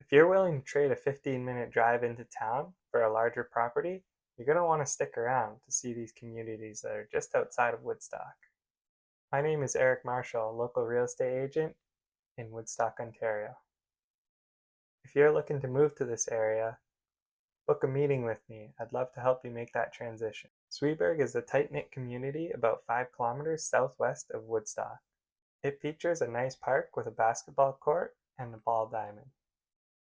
If you're willing to trade a 15-minute drive into town for a larger property, you're going to want to stick around to see these communities that are just outside of Woodstock. My name is Eric Marshall, a local real estate agent in Woodstock, Ontario. If you're looking to move to this area, book a meeting with me. I'd love to help you make that transition. Sweeburg is a tight-knit community about 5 kilometers southwest of Woodstock. It features a nice park with a basketball court and a ball diamond.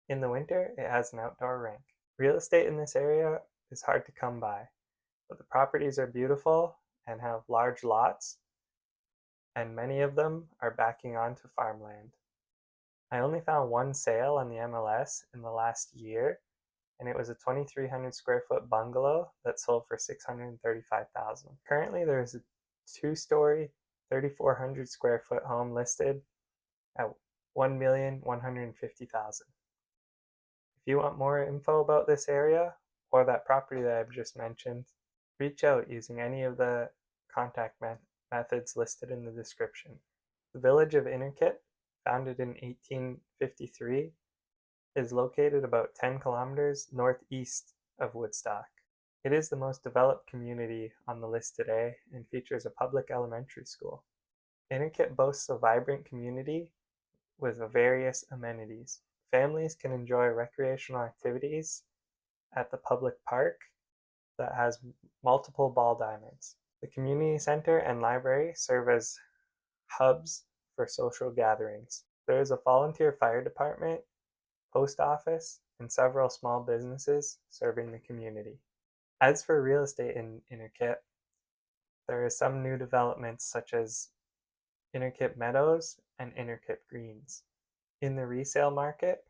In the winter, it has an outdoor rink. Real estate in this area is hard to come by, but the properties are beautiful and have large lots, and many of them are backing onto farmland. I only found one sale on the MLS in the last year, and it was a 2,300 square foot bungalow that sold for $635,000. Currently, there's a 2-story, 3,400 square foot home listed at $1,150,000. If you want more info about this area or that property that I've just mentioned, reach out using any of the contact methods listed in the description. The village of Innerkit, founded in 1853, is located about 10 kilometers northeast of Woodstock. It is the most developed community on the list today and features a public elementary school. Innerkit boasts a vibrant community with various amenities. Families can enjoy recreational activities at the public park that has multiple ball diamonds. The community center and library serve as hubs for social gatherings. There is a volunteer fire department, post office, and several small businesses serving the community. As for real estate in Innerkit, there are some new developments such as Innerkit Meadows and Innerkit Greens. In the resale market,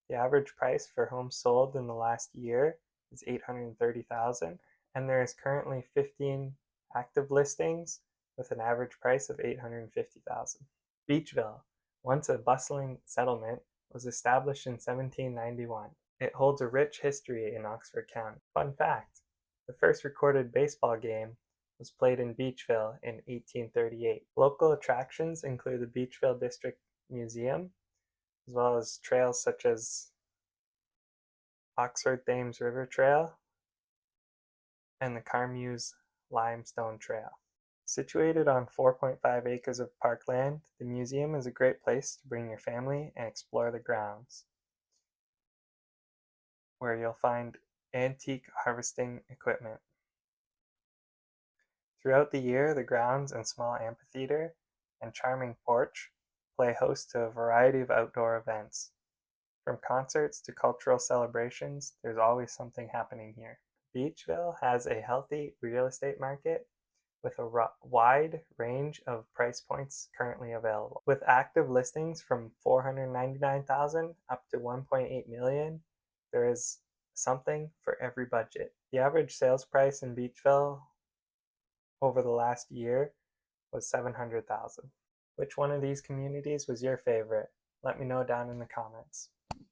the average price for homes sold in the last year is $830,000, and there is currently 15 active listings with an average price of $850,000. Beachville, once a bustling settlement, was established in 1791. It holds a rich history in Oxford County. Fun fact, the first recorded baseball game was played in Beachville in 1838. Local attractions include the Beachville District Museum, as well as trails such as Oxford Thames River Trail and the Carmeuse Limestone Trail. Situated on 4.5 acres of parkland, the museum is a great place to bring your family and explore the grounds, where you'll find antique harvesting equipment. Throughout the year, the grounds and small amphitheater and charming porch play host to a variety of outdoor events. From concerts to cultural celebrations, there's always something happening here. Beachville has a healthy real estate market with a wide range of price points currently available. With active listings from $499,000 up to $1.8 million, there is something for every budget. The average sales price in Beachville over the last year was $700,000. Which one of these communities was your favorite? Let me know down in the comments.